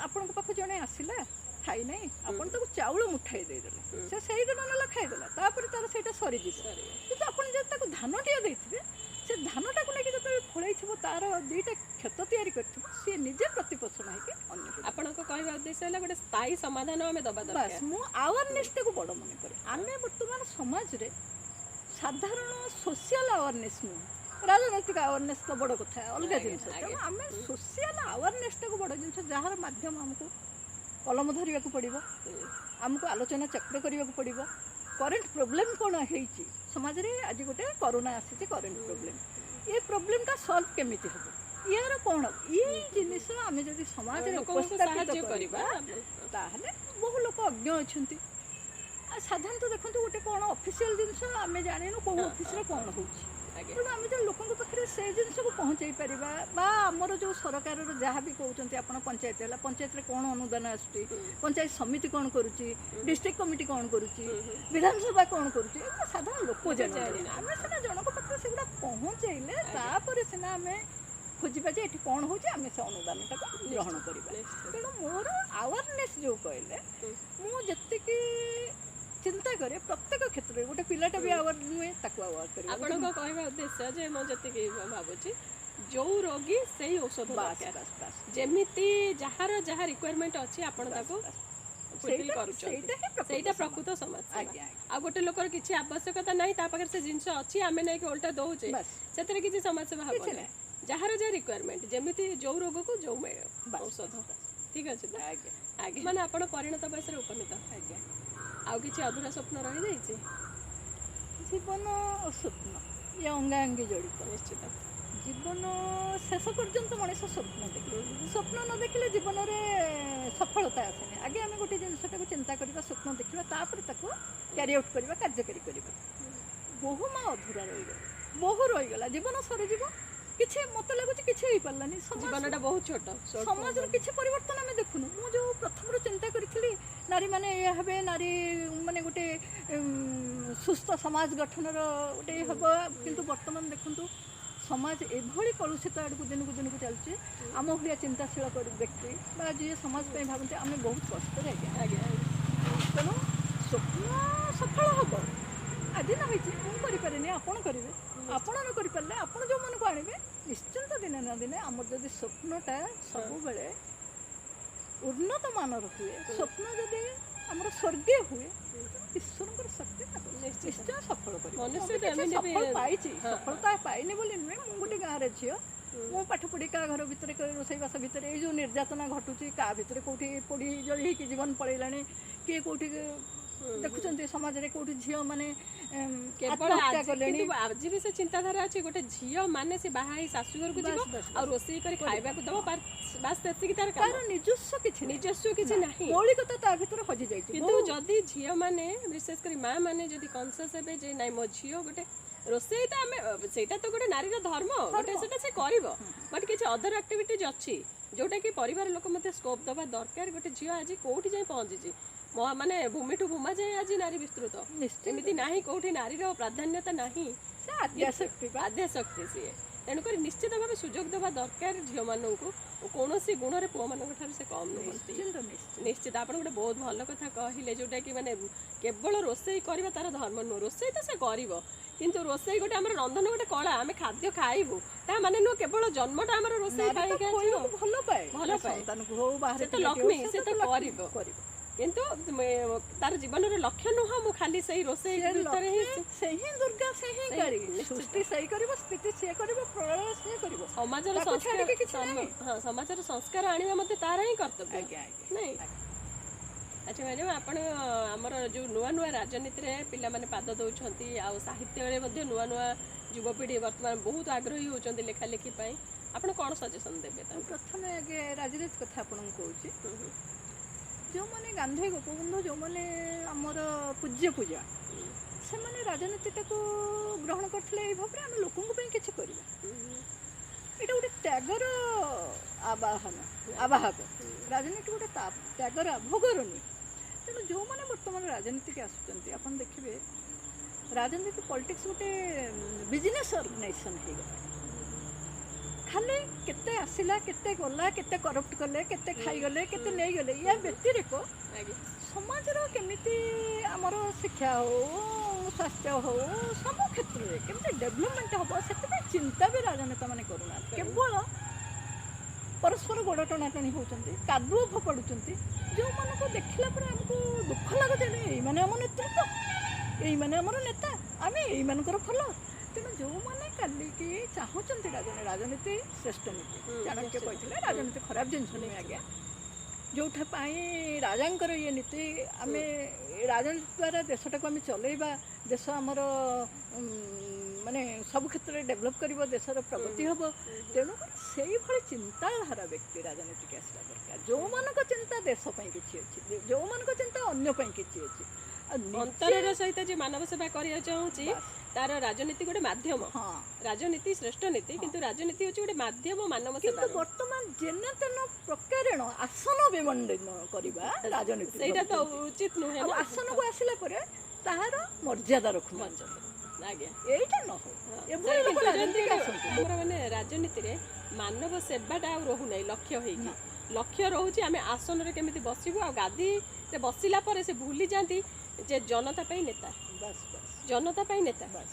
ଆପଣଙ୍କ ପାଖକୁ ଜଣେ ଆସିଲା, ଖାଇନାହିଁ, ଆପଣ ତାକୁ ଚାଉଳ ମୁଠାଇ ଦେଇଦେଲେ, ସେ ସେଇଦିନ ନେଲା ଖାଇଦେଲା, ତାପରେ ତାର ସେଇଟା ସରିଯିବ। କିନ୍ତୁ ଆପଣ ଯଦି ତାକୁ ଧାନଟିଏ ଦେଇଥିବେ, ସେ ଧାନଟାକୁ ନେଇକି ଯେତେବେଳେ ଫଳେଇଥିବ, ତାର ଦୁଇଟା କ୍ଷେତ ତିଆରି କରିଥିବ, ସିଏ ନିଜେ ପ୍ରତିପୋଷଣ ହେଇକି ଅନ୍ୟକୁ। ଆପଣଙ୍କ କହିବା ଉଦ୍ଦେଶ୍ୟ ହେଲା ଗୋଟେ ସ୍ଥାୟୀ ସମାଧାନ ଆମେ ଦେବା ଦରକାର। ବାସ୍, ମୁଁ ଆୱାରନେସ୍ଟାକୁ ବଡ଼ ମନେ କରେ। ଆମେ ବର୍ତ୍ତମାନ ସମାଜରେ ସାଧାରଣ ସୋସିଆଲ ଆୱାରନେସ୍ ନୁହେଁ, ରାଜନୈତିକ ଆୱାରନେସ୍ ତ ବଡ଼ କଥା, ଅଲଗା ଜିନିଷ। ତେଣୁ ଆମେ ସୋସିଆଲ ଆୱାରନେସ୍ଟାକୁ ବଡ଼ ଜିନିଷ, ଯାହାର ମାଧ୍ୟମ ଆମକୁ କଲମ ଧରିବାକୁ ପଡ଼ିବ, ଆମକୁ ଆଲୋଚନା ଚକ୍ର କରିବାକୁ ପଡ଼ିବ। କରେଣ୍ଟ ପ୍ରୋବ୍ଲେମ୍ କ'ଣ ହେଇଛି ସମାଜରେ? ଆଜି ଗୋଟେ କରୋନା ଆସିଛି, କରେଣ୍ଟ ପ୍ରୋବ୍ଲେମ୍, ଏ ପ୍ରୋବ୍ଲେମ୍ଟା ସଲ୍ଭ କେମିତି ହେବ, ୟାର କ'ଣ, ଏଇ ଜିନିଷ ଆମେ ଯଦି ସମାଜରେ ଉପସ୍ଥାପିତ କରିବା, ତାହେଲେ ବହୁ ଲୋକ ଅଜ୍ଞ ଅଛନ୍ତି। ସାଧାରଣତଃ ଦେଖନ୍ତୁ, ଗୋଟେ କ'ଣ ଅଫିସିଆଲ ଜିନିଷ ଆମେ ଜାଣିନୁ କେଉଁ ଅଫିସରେ କ'ଣ ହେଉଛି। ତେଣୁ ଆମେ ଯଦି ଲୋକଙ୍କ ପାଖରେ ସେଇ ଜିନିଷକୁ ପହଞ୍ଚାଇ ପାରିବା, ବା ଆମର ଯେଉଁ ସରକାରର ଯାହା ବି କହୁଛନ୍ତି, ଆପଣ ପଞ୍ଚାୟତ ହେଲା, ପଞ୍ଚାୟତରେ କ'ଣ ଅନୁଦାନ ଆସୁଛି, ପଞ୍ଚାୟତ ସମିତି କ'ଣ କରୁଛି, ଡିଷ୍ଟ୍ରିକ୍ଟ କମିଟି କ'ଣ କରୁଛି, ବିଧାନସଭା କ'ଣ କରୁଛି, ଏଗୁଡ଼ା ସାଧାରଣ ଲୋକ ଜାଣନ୍ତି। ଆମେ ସିନା ଜଣଙ୍କ ପାଖରେ ସେଗୁଡ଼ା ପହଞ୍ଚାଇଲେ, ତାପରେ ସିନା ଆମେ ଖୋଜିବା ଯେ ଏଠି କ'ଣ ହେଉଛି, ଆମେ ସେ ଅନୁଦାନଟାକୁ ଗ୍ରହଣ କରିବା। ତେଣୁ ମୋର ଆୱାରନେସ୍ ଯେଉଁ କହିଲେ, ମୁଁ ଯେତିକି ଚିନ୍ତା କରେ ପ୍ରତ୍ୟେକ କ୍ଷେତ୍ରରେ, ଗୋଟେ ପିଲାଟା ବି ଆୱାର ନୁହେଁ, ତାକୁ ଆୱାର କରିବା। ଆପଣଙ୍କ କହିବା ଉଦ୍ଦେଶ୍ୟ ଯେ, ମୁଁ ଯେତିକି ଭାବୁଛି, ଯେଉଁ ରୋଗୀ ସେଇ ଔଷଧ ଦରକାର, ଯେମିତି ଯାହାର ଯାହା ରିକ୍ୱାରମେଣ୍ଟ ଅଛି ଆପଣ ତାକୁ ଫୁଲଫିଲ୍ କରୁଛନ୍ତି, ସେଇଟା ପ୍ରକୃତ ସମାଜ ସେବା। ଆଉ ଗୋଟେ ଲୋକର କିଛି ଆବଶ୍ୟକତା ନାହିଁ, ତା ପାଖରେ ସେ ଜିନିଷ ଅଛି, ଆମେ ନେଇକି ଓଲଟା ଦେଉଛେ, ସେଥିରେ କିଛି ସମାଜ ସେବା ହେବ ନାହିଁ। ଯାହାର ଯାହା ରିକ୍ୱାରମେଣ୍ଟ, ଯେମିତି ଯେଉଁ ରୋଗକୁ ଯେଉଁ ଔଷଧ। ଠିକ୍ ଅଛି ତ? ଆଜ୍ଞା, ମାନେ ଆପଣ ପରିଣତ ବୟସରେ ଉପନୀତ। ଆଜ୍ଞା, ଆଉ କିଛି ଅଧୁରା ସ୍ୱପ୍ନ ରହିଯାଇଛି? ଜୀବନ ଓ ସ୍ୱପ୍ନ ଇଏ ଅଙ୍ଗାଅଙ୍ଗୀ ଜଡ଼ିତ। ନିଶ୍ଚିତ, ଜୀବନ ଶେଷ ପର୍ଯ୍ୟନ୍ତ ମଣିଷ ସ୍ୱପ୍ନ ଦେଖେ। ସ୍ୱପ୍ନ ନ ଦେଖିଲେ ଜୀବନରେ ସଫଳତା ଆସେନି। ଆଗେ ଆମେ ଗୋଟେ ଜିନିଷଟାକୁ ଚିନ୍ତା କରିବା, ସ୍ୱପ୍ନ ଦେଖିବା, ତାପରେ ତାକୁ କ୍ୟାରି ଆଉଟ୍ କରିବା, କାର୍ଯ୍ୟକାରୀ କରିବା। ବହୁ ମା ଅଧୁରା ରହିଗଲା, ଜୀବନ ସରିଯିବ, କିଛି ମୋତେ ଲାଗୁଛି କିଛି ହେଇପାରିଲାନି। ଜୀବନଟା ବହୁତ ଛୋଟ, ସମାଜର କିଛି ପରିବର୍ତ୍ତନ ଆମେ ଦେଖୁନୁ। ମୁଁ ଯେଉଁ ପ୍ରଥମରୁ ଚିନ୍ତା କରିଥିଲି ନାରୀମାନେ ଏହା ହେବେ, ନାରୀ ମାନେ ଗୋଟେ ସୁସ୍ଥ ସମାଜ ଗଠନର ଗୋଟେ ହେବ, କିନ୍ତୁ ବର୍ତ୍ତମାନ ଦେଖନ୍ତୁ ସମାଜ ଏଭଳି କଳୁଷିତ ଆଡ଼କୁ ଦିନକୁ ଦିନକୁ ଚାଲିଛି। ଆମ ଭଳିଆ ଚିନ୍ତାଶୀଳ ବ୍ୟକ୍ତି ବା ଯିଏ ସମାଜ ପାଇଁ ଭାବନ୍ତି, ଆମେ ବହୁତ କଷ୍ଟରେ ଆଜ୍ଞା। ତେଣୁ ସ୍ୱପ୍ନ ସଫଳ ହେବ, ଆଜି ନ ହେଇଛି ମୁଁ କରିପାରିନି, ଆପଣ କରିବେ। ଆପଣ ନ କରିପାରିଲେ ଆପଣ ଯେଉଁ ମନକୁ ଆଣିବେ, ନିଶ୍ଚିନ୍ତ ଦିନେ ନା ଦିନେ ଆମର ଯଦି ସ୍ୱପ୍ନଟା ସବୁବେଳେ ଉନ୍ନତ ମାନର ହୁଏ, ସ୍ୱପ୍ନ ଯଦି ଆମର ସ୍ୱର୍ଗୀୟ ହୁଏ, ଈଶ୍ୱରଙ୍କର ଶକ୍ତି। ନିଶ୍ଚୟ ସଫଳ କରିବ। ମନୁଷ୍ୟ ମୁଁ ବି କିଛି ଏମିତି ବି- ସଫଳ ପାଇଛି, ହଁ, ସଫଳତା ପାଇନି ବୋଲି ନୁହେଁ। ମୁଁ ଗୋଟେ ଗାଁରେ ଝିଅ, ମୁଁ ପାଠ ପଢ଼ି କାହା ଘର ଭିତରେ ରୋଷେଇବାସ ଭିତରେ ଏଇ ଯେଉଁ ନିର୍ଯାତନା ଘଟୁଛି, କାହା ଭିତରେ କେଉଁଠି ପୋଡ଼ି ଜଳି ହେଇକି ଜୀବନ ପଳେଇଲାଣି, କିଏ କେଉଁଠି ଦେଖୁଛନ୍ତି ସମାଜରେ କେଉଁଠି ଝିଅମାନେ କେବଳ ଆତ୍ମହତ୍ୟା ଆଜି କଲେଣି। କିନ୍ତୁ ଆଜି ବି ସେ ଚିନ୍ତାଧାରା ଅଛି ଗୋଟେ ଝିଅ ମାନେ ସେ ବାହା ହେଇ ଶାଶୁ ଘରକୁ ଯିବ ବାସ୍, ବାସ୍, ଆଉ ରୋଷେଇ କରି ଖାଇବାକୁ ଦବ ବାସ୍ ସେତିକି ତାର ତାର କାମ। ନିଜସ୍ୱ କିଛି ନାହିଁ। ନିଜସ୍ୱ କିଛି ନାହିଁ। ମୌଳିକତା ତା ଭିତରେ ହଜି ଯାଇଛି। କିନ୍ତୁ ଯଦି ଝିଅ ମାନେ ବିଶେଷ କରି ମା ମାନେ ଯଦି କନସିୟସ୍ ହେବେ ଯେ ନାଇଁ ମୋ ଝିଅ ଗୋଟେ ରୋଷେଇ ତ ଆମେ ସେଇଟା ତ ଗୋଟେ ନାରୀର ଧର୍ମ, ଗୋଟେ ସେଟା ସେ କରିବ, ବଟ୍ କିଛି ଅଦର ଆକ୍ଟିଭିଟିଜ୍ ଅଛି ଯୋଉଟା କି ପରିବାର ଲୋକ ମଧ୍ୟ ସ୍କୋପ୍ ଦେବା ଦରକାର। ଗୋଟେ ଝିଅ ଆଜି କୋଉଠି ଯାଇ ପହଞ୍ଚିଛି, ମାନେ ଭୂମିଠୁ ଭୂମା ଯାଏ ଆଜି ନାରୀ ବିସ୍ତୃତ। ନିଶ୍ଚିତ। ଏମିତି ନାହିଁ କୋଉଠି ନାରୀର ପ୍ରାଧାନ୍ୟତା ନାହିଁ, ସେ ଆଦ୍ୟାଶକ୍ତି ବା। ଆଦ୍ୟାଶକ୍ତି ସିଏ। ତେଣୁକରି ନିଶ୍ଚିତ ଭାବେ ସୁଯୋଗ ଦେବା ଦରକାର ଝିଅମାନଙ୍କୁ। କୌଣସି ଗୁଣରେ ପୁଅମାନଙ୍କ ଠାରୁ ସେ କମ୍ ନୁହନ୍ତି। ନିଶ୍ଚିନ୍ତ ନିଶ୍ଚିନ୍ତ। ନିଶ୍ଚିତ ଆପଣ ଗୋଟେ ବହୁତ ଭଲ କଥା କହିଲେ, ଯୋଉଟା କି ମାନେ କେବଳ ରୋଷେଇ କରିବା ତାର ଧର୍ମ ନୁହଁ। ରୋଷେଇ ତ ସେ କରିବ, କିନ୍ତୁ ରୋଷେଇ ଗୋଟେ ଆମର ରନ୍ଧନ ଗୋଟେ କଳା। ଆମେ ଖାଦ୍ୟ ଖାଇବୁ ତା ମାନେ ନୁହଁ କେବଳ ଜନ୍ମଟା ଆମର ରୋଷେଇ ନାରୀ ତ ପାଇଁକା ଝିଅ। ଖୋଇବାକୁ ଭଲ ପାଏ, ଭଲ ପାଏ। ସନ୍ତାନକୁ ହଉ ବାହାରେ ସେ ତ ପିଲାଟି ହଉ, ଲକ୍ଷ୍ମୀ, ସେ ସେ ତ ଲକ୍ଷ୍ମୀ କରିବ। କିନ୍ତୁ ତାର ଜୀବନର ଲକ୍ଷ୍ୟ ନୁହଁ ମୁଁ ଖାଲି ସେଇ ରୋଷେଇ ସେ ଭିତରେ ହିଁ ସେ ହିଁ ଦୁର୍ଗା, ସେ ହିଁ କାଳୀ। ନିଶ୍ଚିତ। ସୃଷ୍ଟି ସେଇ କରିବ, ସ୍ଥିତି ସିଏ କରିବ, ପ୍ରଳୟ ସିଏ କରିବ। ସମାଜର ତାକୁ ଛାଡ଼ିକି କିଛି ସଂସ୍କାର, ନାହିଁ। ହଁ ସମାଜର ସଂସ୍କାର ଆଣିବା ମଧ୍ୟ ତାର ହିଁ କର୍ତ୍ତବ୍ୟ। ଆଜ୍ଞା ଆଜ୍ଞା ନାଇଁ। ଆଚ୍ଛା ମ୍ୟାଡ଼ାମ୍, ଆପଣ ଆମର ଯେଉଁ ନୂଆ ନୂଆ ରାଜନୀତିରେ ପିଲାମାନେ ପାଦ ଦେଉଛନ୍ତି, ଆଉ ସାହିତ୍ୟରେ ମଧ୍ୟ ନୂଆ ନୂଆ ଯୁବପିଢ଼ି ବର୍ତ୍ତମାନ ବହୁତ ଆଗ୍ରହୀ ହେଉଛନ୍ତି ଲେଖାଲେଖି ପାଇଁ, ଆପଣ କ'ଣ ସଜେସନ୍ ଦେବେ ମୁଁ ତାଙ୍କୁ? ପ୍ରଥମେ ଆଗେ ରାଜନୀତି କଥା ଆପଣଙ୍କୁ କହୁଛି। ହୁଁ, ହୁଁ, ଯେଉଁମାନେ ଗାନ୍ଧୀ ଗୋପବନ୍ଧୁ, ଯେଉଁମାନେ ଆମର ପୂଜା ସେମାନେ ରାଜନୀତିଟାକୁ ଗ୍ରହଣ କରିଥିଲେ ଏଇ ଭାବରେ ଆମେ ଲୋକଙ୍କ ପାଇଁ କିଛି କରିବା। ଏଇଟା ଗୋଟେ ତ୍ୟାଗର ଆବାହକ। ରାଜନୀତି ଗୋଟେ ତ୍ୟାଗର ଭୋଗର ନୁହେଁ। ତେଣୁ ଯେଉଁମାନେ ବର୍ତ୍ତମାନ ରାଜନୀତିକି ଆସୁଛନ୍ତି, ଆପଣ ଦେଖିବେ ରାଜନୀତି ପଲିଟିକ୍ସ ଗୋଟେ ବିଜନେସ୍ ଅର୍ଗାନାଇଜେସନ୍ ହେଇଗଲା। ଖାଲି କେତେ ଆସିଲା, କେତେ ଗଲା, କେତେ କରପ୍ଟ କଲେ, କେତେ ଖାଇଗଲେ, କେତେ ନେଇଗଲେ, ୟା ବ୍ୟତିରେକ ଆଜ୍ଞା। ସମାଜର କେମିତି ଆମର ଶିକ୍ଷା ହଉ, ସ୍ୱାସ୍ଥ୍ୟ ହଉ, ସବୁ କ୍ଷେତ୍ରରେ କେମିତି ଡେଭଲପମେଣ୍ଟ ହେବ ସେଥିପାଇଁ ଚିନ୍ତା ବି ରାଜନେତାମାନେ କରୁନାହାନ୍ତି। କେବଳ ପରସ୍ପର ଗୋଡ଼ ଟଣାଟଣି ହେଉଛନ୍ତି, କାଦୁଅ ଫୋପାଡ଼ୁଛନ୍ତି। ଯେଉଁମାନଙ୍କୁ ଦେଖିଲା ପରେ ଆମକୁ ଦୁଃଖ ଲାଗୁଛି, ଏଇମାନେ ଆମ ନେତୃତ୍ୱ, ଏଇମାନେ ଆମର ନେତା, ଆମେ ଏଇମାନଙ୍କର ଫଲ। ତେଣୁ ଯେଉଁମାନେ କାଲିକି ଚାହୁଁଛନ୍ତି ରାଜନୀତି ଶ୍ରେଷ୍ଠ ନୀତି, ଚାଣକ୍ୟ କହିଥିଲେ ରାଜନୀତି ଖରାପ ଜିନିଷ ନୁହେଁ ଆଜ୍ଞା। ଯେଉଁଟା ପାଇଁ ରାଜାଙ୍କର ଇଏ ନୀତି, ଆମେ ରାଜନୀତି ଦ୍ୱାରା ଦେଶଟାକୁ ଆମେ ଚଲେଇବା, ଦେଶ ଆମର ମାନେ ସବୁ କ୍ଷେତ୍ରରେ ଡେଭଲପ୍ କରିବ, ଦେଶର ପ୍ରଗତି ହେବ। ତେଣୁକରି ସେଇଭଳି ଚିନ୍ତାଧାରା ବ୍ୟକ୍ତି ରାଜନୀତିକି ଆସିବା ଦରକାର। ଯେଉଁମାନଙ୍କ ଚିନ୍ତା ଦେଶ ପାଇଁ କିଛି ଅଛି, ଯେଉଁମାନଙ୍କ ଚିନ୍ତା ଅନ୍ୟ ପାଇଁ କିଛି ଅଛି। ଅନ୍ତରର ସହିତ ଯେ ମାନବ ସେବା କରିବାକୁ ଚାହୁଁଛି ତାର ରାଜନୀତି ଗୋଟେ ମାଧ୍ୟମ। ହଁ, ରାଜନୀତି ଶ୍ରେଷ୍ଠ ନୀତି, କିନ୍ତୁ ରାଜନୀତି ହେଉଛି ଗୋଟେ ମାଧ୍ୟମ ମାନବ ସେବା। କିନ୍ତୁ ବର୍ତ୍ତମାନ ଯେନ ତେନ ପ୍ରକାରଣ ଆସନ ବିମଣ୍ଡନ କରିବା ରାଜନୀତି, ସେଇଟା ତ ଉଚିତ ନୁହେଁ ଆଉ ନା। ଆସନକୁ ଆସିଲା ପରେ ତାହାର ମର୍ଯ୍ୟାଦା ରଖୁନାହାନ୍ତି। ଆଜ୍ଞା। ଏଇଟା ନ ହଉ, ଏଭଳି ଲୋକ ରାଜନୀତିକୁ ଆସନ୍ତୁ। ଆମର ମାନେ ରାଜନୀତିରେ ମାନବ ସେବାଟା ଆଉ ରହୁନାହିଁ ଲକ୍ଷ୍ୟ ହେଇକି। ଲକ୍ଷ୍ୟ ରହୁଛି ଆମେ ଆସନରେ କେମିତି ବସିବୁ, ଆଉ ଗାଦିରେ ବସିଲା ପରେ ସେ ଭୁଲି ଯାଆନ୍ତି ଯେ ଜନତା ପାଇଁ ନେତା, ବାସ୍ ବାସ୍ ଜନତା ପାଇଁ ନେତା। ବାସ୍।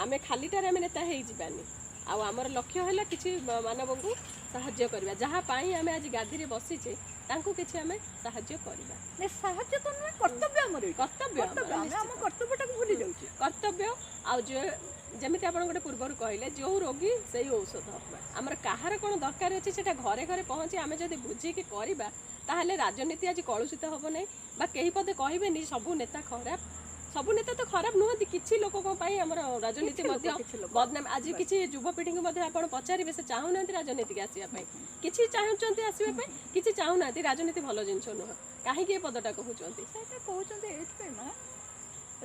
ଆମେ ଖାଲିଟାରେ ଆମେ ନେତା ହେଇଯିବାନି। ଆଉ ଆମର ଲକ୍ଷ୍ୟ ହେଲା କିଛି ମାନବଙ୍କୁ ସାହାଯ୍ୟ କରିବା, ଯାହା ପାଇଁ ଆମେ ଆଜି ଗାଦିରେ ବସିଛେ ତାଙ୍କୁ କିଛି ଆମେ ସାହାଯ୍ୟ କରିବା। ସାହାଯ୍ୟ ତ ନୁହେଁ, କର୍ତ୍ତବ୍ୟ ଆମର ଏଇଟା। କର୍ତ୍ତବ୍ୟ ଆମେ ଆମ କର୍ତ୍ତବ୍ୟଟାକୁ ଭୁଲି ଯାଉଛୁ। କର୍ତ୍ତବ୍ୟ। ଆଉ ଯେମିତି ଆପଣ ଗୋଟେ ପୂର୍ବରୁ କହିଲେ, ଯେଉଁ ରୋଗୀ ସେଇ ଔଷଧ। ଆମର କାହାର କ'ଣ ଦରକାର ଅଛି ସେଟା ଘରେ ଘରେ ପହଞ୍ଚି ଆମେ ଯଦି ବୁଝିକି କରିବା, ତାହେଲେ ରାଜନୀତି ଆଜି କଳୁଷିତ ହେବ ନାହିଁ, ବା କେହି ପଦେ କହିବେନି ସବୁ ନେତା ଖରାପ। ସବୁ ନେତା ତ ଖରାପ ନୁହନ୍ତି, କିଛି ଲୋକଙ୍କ ପାଇଁ ଆମର ରାଜନୀତି ମଧ୍ୟ ବଦନାମ। ଆଜି କିଛି ଯୁବପିଢ଼ିଙ୍କୁ ମଧ୍ୟ ଆପଣ ପଚାରିବେ, ସେ ଚାହୁଁନାହାନ୍ତି ରାଜନୀତିକି ଆସିବା ପାଇଁ, କିଛି ଚାହୁଁଛନ୍ତି ଆସିବା ପାଇଁ, କିଛି ଚାହୁଁନାହାନ୍ତି। ରାଜନୀତି ଭଲ ଜିନିଷ ନୁହଁ। କାହିଁକି ଏ ପଦଟା କହୁଛନ୍ତି? ସେଇଟା କହୁଛନ୍ତି ଏଇଥିପାଇଁ ମା,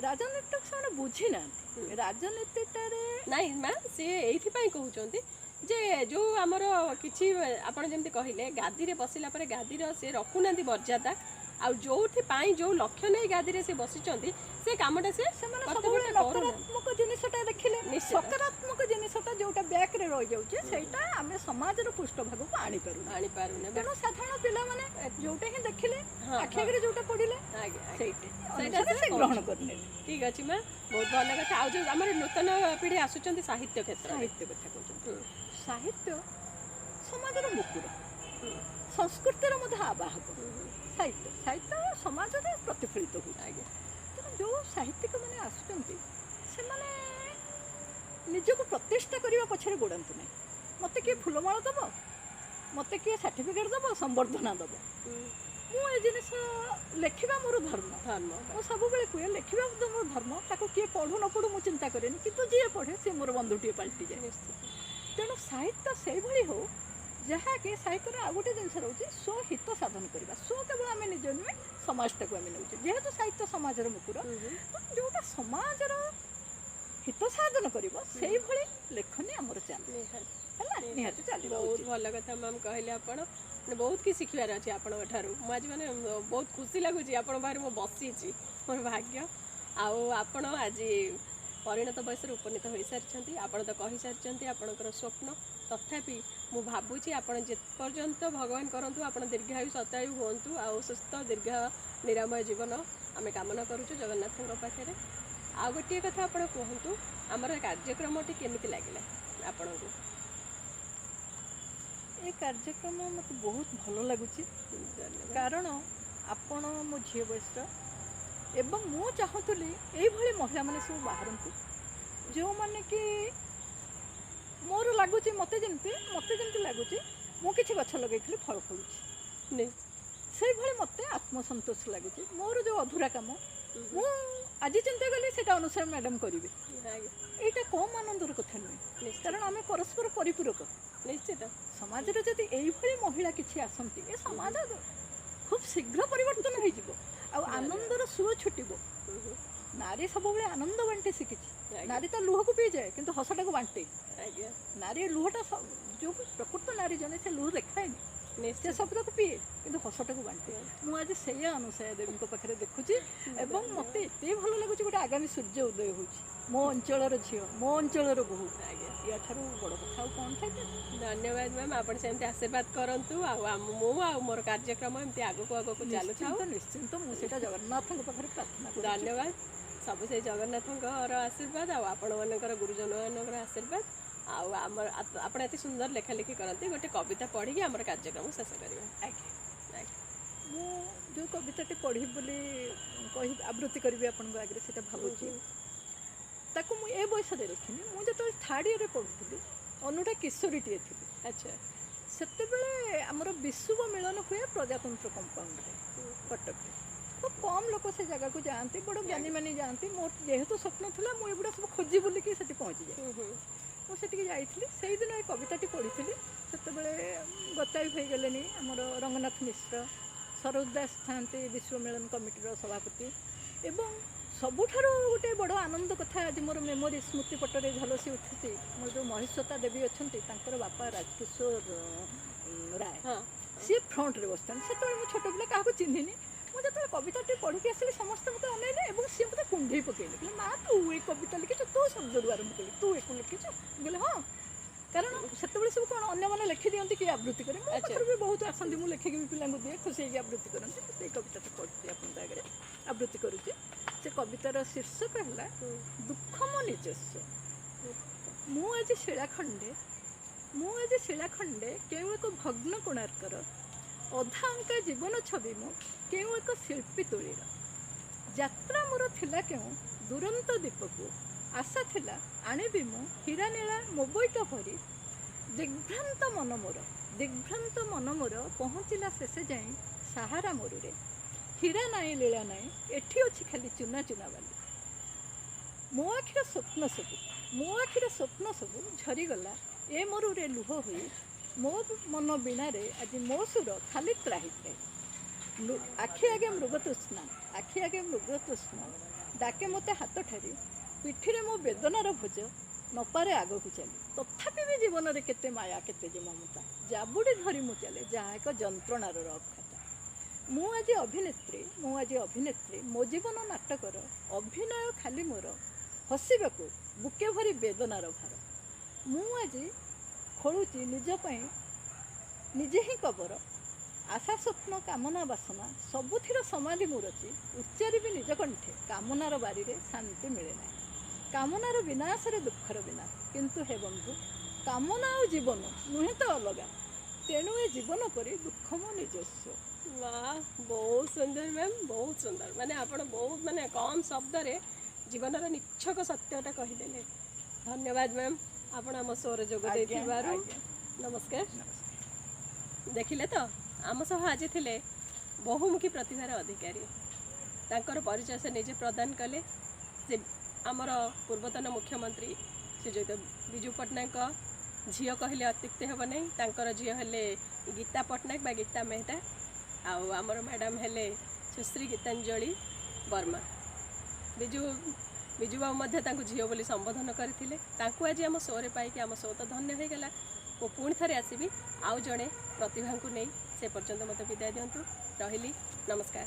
ରାଜନୀତିକୁ ସେମାନେ ବୁଝିନାହାନ୍ତି। ରାଜନୀତିଟାରେ ନାଇଁ ମା, ସିଏ ଏଇଥିପାଇଁ କହୁଛନ୍ତି ଯେ ଯେଉଁ ଆମର କିଛି ଆପଣ ଯେମିତି କହିଲେ ଗାଦିରେ ବସିଲା ପରେ ଗାଦିର ସେ ରଖୁନାହାନ୍ତି ମର୍ଯ୍ୟାଦା, ଆଉ ଯେଉଁଥିପାଇଁ ଯେଉଁ ଲକ୍ଷ୍ୟ ନେଇ ଗାଦିରେ ସେ ବସିଛନ୍ତି ସେ କାମଟା ସେମାନେ ସବୁବେଳେ ନକାରାତ୍ମକ ଜିନିଷଟା ଦେଖିଲେ। ସକାରାତ୍ମକ ଜିନିଷଟା ଯେଉଁଟା ବ୍ୟାକ୍ରେ ରହିଯାଉଛି ସେଇଟା ଆମେ ସମାଜର ପୃଷ୍ଠଭାଗକୁ ଆଣିପାରୁନେ। ତେଣୁ ସାଧାରଣ ପିଲାମାନେ ଯେଉଁଟା ହିଁ ଦେଖିଲେ, ଆଖି ଆଗରେ ଯେଉଁଟା ପଡ଼ିଲେ ସେଇଟା ସେ ଗ୍ରହଣ କରିନେଲେ। ଠିକ୍ ଅଛି ମା, ବହୁତ ଭଲ କଥା। ଆଉ ଯେଉଁ ଆମର ନୂତନ ପିଢ଼ି ଆସୁଛନ୍ତି ସାହିତ୍ୟ କ୍ଷେତ୍ର, ସାହିତ୍ୟ କଥା କହୁଛନ୍ତି। ସାହିତ୍ୟ ସମାଜର ମୁକୁଟ, ସଂସ୍କୃତିର ମଧ୍ୟ ଆବାହକ। ସାହିତ୍ୟ ସମାଜରେ ପ୍ରତିଫଳିତ ହୁଏ। ତେଣୁ ଯେଉଁ ସାହିତ୍ୟିକ ମାନେ ଆସୁଛନ୍ତି ସେମାନେ ନିଜକୁ ପ୍ରତିଷ୍ଠା କରିବା ପଛରେ ଗୋଡ଼ାନ୍ତୁ ନାହିଁ। ମୋତେ କିଏ ଫୁଲମାଳ ଦେବ, ମୋତେ କିଏ ସାର୍ଟିଫିକେଟ୍ ଦେବ, ସମ୍ବର୍ଦ୍ଧନା ଦେବ, ମୁଁ ଏ ଜିନିଷ ଲେଖିବା ମୋର ଧର୍ମ। ମୁଁ ସବୁବେଳେ କୁହେ ଲେଖିବା ମୋର ଧର୍ମ। ତାକୁ କିଏ ପଢ଼ୁ ନ ପଢ଼ୁ ମୁଁ ଚିନ୍ତା କରେନି, କିନ୍ତୁ ଯିଏ ପଢ଼େ ସିଏ ମୋର ବନ୍ଧୁଟିଏ ପାଲଟିଯାଏ। ତେଣୁ ସାହିତ୍ୟ ସେଇଭଳି ହେଉ ଯାହାକି ସାହିତ୍ୟର ଆଉ ଗୋଟେ ଜିନିଷ ରହୁଛି ସ୍ୱହିତ ସାଧନ କରିବା। ସ୍ୱ କେବଳ ଆମେ ନିଜ ନୁହେଁ, ସମାଜଟାକୁ ଆମେ ନେଉଛେ। ଯେହେତୁ ସାହିତ୍ୟ ସମାଜର ମୁକୁର, ଯେଉଁଟା ସମାଜର ହିତ ସାଧନ କରିବ ସେଇଭଳି ଲେଖନୀ ଆମର ଚାଲେ ହେଲା, ନିହାତି ଚାଲିବ। ବହୁତ ଭଲ କଥା ମ୍ୟାମ୍ କହିଲେ ଆପଣ। ମାନେ ବହୁତ କିଛି ଶିଖିବାର ଅଛି ଆପଣଙ୍କ ଠାରୁ। ମୁଁ ଆଜି ମାନେ ବହୁତ ଖୁସି ଲାଗୁଛି ଆପଣଙ୍କ ପାଖରେ ମୁଁ ବସିଛି, ମୋର ଭାଗ୍ୟ। ଆଉ ଆପଣ ଆଜି ପରିଣତ ବୟସରେ ଉପନୀତ ହୋଇସାରିଛନ୍ତି। ଆପଣ ତ କହିସାରିଛନ୍ତି ଆପଣଙ୍କର ସ୍ୱପ୍ନ। ତଥାପି ମୁଁ ଭାବୁଛି ଆପଣ ଯେ ପର୍ଯ୍ୟନ୍ତ ଭଗବାନ କରନ୍ତୁ ଆପଣ ଦୀର୍ଘାୟୁ ଶତାୟୁ ହୁଅନ୍ତୁ, ଆଉ ସୁସ୍ଥ ଦୀର୍ଘ ନିରାମୟ ଜୀବନ ଆମେ କାମନା କରୁଛୁ ଜଗନ୍ନାଥଙ୍କ ପାଖରେ। ଆଉ ଗୋଟିଏ କଥା ଆପଣ କୁହନ୍ତୁ, ଆମର କାର୍ଯ୍ୟକ୍ରମଟି କେମିତି ଲାଗିଲା ଆପଣଙ୍କୁ? ଏ କାର୍ଯ୍ୟକ୍ରମ ମୋତେ ବହୁତ ଭଲ ଲାଗୁଛି, କାରଣ ଆପଣ ମୋ ଝିଅ ବୟସର ଏବଂ ମୁଁ ଚାହୁଁଥିଲି ଏଇଭଳି ମହିଳାମାନେ ସବୁ ବାହାରନ୍ତୁ, ଯେଉଁମାନେ କି ମୋର ଲାଗୁଛି ମୋତେ ଯେମିତି ଲାଗୁଛି ମୁଁ କିଛି ଗଛ ଲଗେଇଥିଲି ଫଳ ଫଳୁଛି, ସେଇଭଳି ମୋତେ ଆତ୍ମସନ୍ତୋଷ ଲାଗୁଛି। ମୋର ଯେଉଁ ଅଧୁରା କାମ ମୁଁ ଆଜି ଚିନ୍ତା କଲି ସେଇଟା ଅନୁସାରେ ମ୍ୟାଡ଼ାମ୍ କରିବେ। ଏଇଟା କମ୍ ଆନନ୍ଦର କଥା ନୁହେଁ, କାରଣ ଆମେ ପରସ୍ପର ପରିପୂରକ। ନିଶ୍ଚିତ ସମାଜରେ ଯଦି ଏଇଭଳି ମହିଳା କିଛି ଆସନ୍ତି ଏ ସମାଜ ଖୁବ୍ ଶୀଘ୍ର ପରିବର୍ତ୍ତନ ହେଇଯିବ, ଆଉ ଆନନ୍ଦର ସୁଅ ଛୁଟିବ। ନାରୀ ସବୁବେଳେ ଆନନ୍ଦ ବାଣ୍ଟି ଶିଖିଛି। ନାରୀ ତ ଲୁହକୁ ପିଇଯାଏ କିନ୍ତୁ ହସଟାକୁ ବାଣ୍ଟେ। ନାରୀ ଲୁହଟା ଯେଉଁ ପ୍ରକୃତ ନାରୀ ଜଣେ ସେ ଲୁହ ଦେଖାଏନି, ସେ ସବୁଟାକୁ ପିଏ କିନ୍ତୁ ହସଟାକୁ ବାଣ୍ଟେ। ମୁଁ ଆଜି ସେଇଆ ଅନୁସୟା ଦେବୀଙ୍କ ପାଖରେ ଦେଖୁଛି ଏବଂ ମୋତେ ଏତେ ଭଲ ଲାଗୁଛି। ଗୋଟେ ଆଗାମୀ ସୂର୍ଯ୍ୟ ଉଦୟ ହେଉଛି। ମୋ ଅଞ୍ଚଳର ଝିଅ, ମୋ ଅଞ୍ଚଳର ବୋହୂ, ୟାଠାରୁ ବଡ଼ କଥା ଆଉ କ'ଣ ଥାଏ? ଧନ୍ୟବାଦ ମ୍ୟାମ୍, ଆପଣ ସେମିତି ଆଶୀର୍ବାଦ କରନ୍ତୁ। ଆଉ ମୁଁ ଆଉ ମୋର କାର୍ଯ୍ୟକ୍ରମ ଏମିତି ଆଗକୁ ଚାଲୁଥାଉ। ନିଶ୍ଚିନ୍ତ ମୁଁ ସେଇଟା ଜଗନ୍ନାଥଙ୍କ ପାଖରେ ପ୍ରାର୍ଥନା କରୁଛି। ଧନ୍ୟବାଦ। ସବୁ ସେଇ ଜଗନ୍ନାଥଙ୍କର ଆଶୀର୍ବାଦ ଆଉ ଆପଣମାନଙ୍କର ଗୁରୁଜନମାନଙ୍କର ଆଶୀର୍ବାଦ। ଆଉ ଆମର ଆପଣ ଏତେ ସୁନ୍ଦର ଲେଖାଲେଖି କରନ୍ତି। ଗୋଟେ କବିତା ପଢ଼ିକି ଆମର କାର୍ଯ୍ୟକ୍ରମ ଶେଷ କରିବା। ଆଜ୍ଞା, ମୁଁ ଯେଉଁ କବିତାଟି ପଢ଼ିବି ବୋଲି ଆବୃତ୍ତି କରିବି ଆପଣଙ୍କ ଆଗରେ ସେଇଟା ଭାବୁଛି। ତାକୁ ମୁଁ ଏ ବୟସରେ ଲେଖିନି। ମୁଁ ଯେତେବେଳେ ଥାର୍ଡ଼ ଇୟର୍ରେ ପଢ଼ୁଥିଲି, ଅନୁଟା କିଶୋରୀଟିଏ ଥିଲି। ଆଚ୍ଛା, ସେତେବେଳେ ଆମର ବିଷୁବ ମିଳନ ହୁଏ ପ୍ରଜାତନ୍ତ୍ର କମ୍ପାଉଣ୍ଡରେ କଟକରେ। ଖୁବ୍ କମ୍ ଲୋକ ସେ ଜାଗାକୁ ଯାଆନ୍ତି, ବଡ଼ ଜ୍ଞାନୀମାନେ ଯାଆନ୍ତି। ମୋର ଯେହେତୁ ସ୍ୱପ୍ନ ଥିଲା ମୁଁ ଏଗୁଡ଼ା ସବୁ ଖୋଜି ବୁଲିକି ସେଠି ପହଞ୍ଚିଯାଏ। ମୁଁ ସେଠିକି ଯାଇଥିଲି, ସେଇଦିନ ଏ କବିତାଟି ପଢ଼ିଥିଲି। ସେତେବେଳେ ଗତାୟୁ ହୋଇଗଲେଣି ଆମର ରଙ୍ଗନାଥ ମିଶ୍ର, ସରୋଜ ଦାସ ଥାନ୍ତି ବିଶ୍ୱ ମିଳନ କମିଟିର ସଭାପତି। ଏବଂ ସବୁଠାରୁ ଗୋଟେ ବଡ଼ ଆନନ୍ଦ କଥା, ଆଜି ମୋର ମେମୋରି ସ୍ମୃତି ପଟରେ ଝଲସି ଉଠୁଛି। ମୋର ଯେଉଁ ମହିଶ୍ୱତା ଦେବୀ ଅଛନ୍ତି ତାଙ୍କର ବାପା ରାଜକିଶୋର ରାୟ, ସିଏ ଫ୍ରଣ୍ଟରେ ବସିଥାନ୍ତି। ସେତେବେଳେ ମୁଁ ଛୋଟ ପିଲା, କାହାକୁ ଚିହ୍ନିନି। ମୁଁ ଯେତେବେଳେ କବିତାଟି ପଢ଼ିକି ଆସିଲି ସମସ୍ତେ ମୋତେ ଅନେଇଲେ ଏବଂ ସିଏ ମୋତେ କୁଣ୍ଢେଇ ପକେଇଲେ, କହିଲେ ମା ତୁ ଏ କବିତା ଲେଖିଛୁ, ତୁ ଶବ୍ଦରୁ ଆରମ୍ଭ କଲି, ତୁ ଏକୁ ଲେଖିଛୁ? ମୁଁ କହିଲି ହଁ, କାରଣ ସେତେବେଳେ ସବୁ କ'ଣ ଅନ୍ୟମାନେ ଲେଖିଦିଅନ୍ତି କି ଆବୃତ୍ତି କରେ। ମୋ ପାଖରେ ବି ବହୁତ ଆସନ୍ତି, ମୁଁ ଲେଖିକି ବି ପିଲାଙ୍କୁ ଦିଏ, ଖୁସି ହେଇକି ଆବୃତ୍ତି କରନ୍ତି। ମୁଁ ସେଇ କବିତାଟା ପଢ଼ୁଛି ଆପଣଙ୍କ ଆଗରେ ଆବୃତ୍ତି କରୁଛି। ସେ କବିତାର ଶୀର୍ଷକ ହେଲା ଦୁଃଖ ମୋ ନିଜସ୍ୱ। ମୁଁ ଆଜି ଶିଳାଖଣ୍ଡେ କେଉଁ ଏକ ଭଗ୍ନ କୋଣାର୍କର, ଅଧା ଅଙ୍କା ଜୀବନ ଛବି ମୁଁ କେଉଁ ଏକ ଶିଳ୍ପୀ ତୋଳିର। ଯାତ୍ରା ମୋର ଥିଲା କେଉଁ ଦୁରନ୍ତ ଦ୍ୱୀପକୁ, ଆଶା ଥିଲା ଆଣିବି ମୁଁ ହୀରା ନୀଳା ମୋ ବୋଇତ ଭରି। ଦିଗ୍ଭ୍ରାନ୍ତ ମନ ମୋର ପହଞ୍ଚିଲା ଶେଷେ ଯାଇ ସାହାରା ମରୁରେ। ହୀରା ନାହିଁ ଲୀଳା ନାହିଁ ଏଠି ଅଛି ଖାଲି ଚୁନା ଚୁନା ବାଲି। ମୋ ଆଖିର ସ୍ୱପ୍ନ ସବୁ ଝରିଗଲା ଏ ମରୁରେ ଲୁହ ହୋଇ। ମୋ ମନ ବୀଣାରେ ଆଜି ମୋ ସୁର ଖାଲି ତ୍ରାହି ତ୍ରାହି। ଆଖି ଆଗେ ମୃଗତୃଷ୍ଣ ଡାକେ ମୋତେ ହାତ ଠାରି। ପିଠିରେ ମୋ ବେଦନାର ଭୋଜ ନପାରେ ଆଗକୁ ଚାଲି। ତଥାପି ବି ଜୀବନରେ କେତେ ମାୟା କେତେ ଯେ ମମତା, ଜାବୁଡ଼ି ଧରି ମୁଁ ଚାଲେ ଯାହା ଏକ ଯନ୍ତ୍ରଣାର ରକ୍ଷତା। ମୁଁ ଆଜି ଅଭିନେତ୍ରୀ, ମୋ ଜୀବନ ନାଟକର ଅଭିନୟ ଖାଲି ମୋର, ହସିବାକୁ ବୁକେ ଭରି ବେଦନାର ଭାର। ମୁଁ ଆଜି ଖୋଳୁଛି ନିଜ ପାଇଁ ନିଜେ ହିଁ କବର। ଆଶା ସ୍ୱପ୍ନ କାମନା ବାସନା ସବୁଥିର ସମାଧି ମୁଁ ରଚି। ଉଚ୍ଚାରିବି ନିଜ କଣ୍ଠେ କାମନାର ବାରିରେ ଶାନ୍ତି ମିଳେ ନାହିଁ। କାମନାର ବିନାଶରେ ଦୁଃଖର ବିନାଶ। କିନ୍ତୁ ହେ ବନ୍ଧୁ, କାମନା ଆଉ ଜୀବନ ନୁହେଁ ତ ଅଲଗା। ତେଣୁ ଏ ଜୀବନ ପରି ଦୁଃଖ ମୋ ନିଜସ୍ୱ। वाह बहुत सुंदर मैम बहुत सुंदर माने आपण बहुत माने कम शब्द रे जीवनर निच्छक सत्यटा कहीदेले धन्यवाद मैम आपण आम शो रे जोग आज्ञा, देथिबारु आज्ञा। नमस्कार देखिले तो आम सह आज थिले बहुमुखी प्रतिभार अधिकारी तांकर परिचय से निजे प्रदान कले से आमर पूर्वतन मुख्यमंत्री श्रीजुत विजु पट्टनायक झील कहले अत्युक्ति हेब नहीं तांकर झील हेले गीता पट्टनायक बा गीता मेहता आउ आमर मैडम हेले सुश्री गीतांजलि वर्मा बिजु बिजु बाबू मध्य तांको झील बोली संबोधन करथिले तांको आज आम शो रे पाइक आम शो तो धन्य हो गला मु पुणी थरे आसीबी आउ जड़े प्रतिभा को नहीं से पर्यंत मत विदाय दिंतु रही नमस्कार।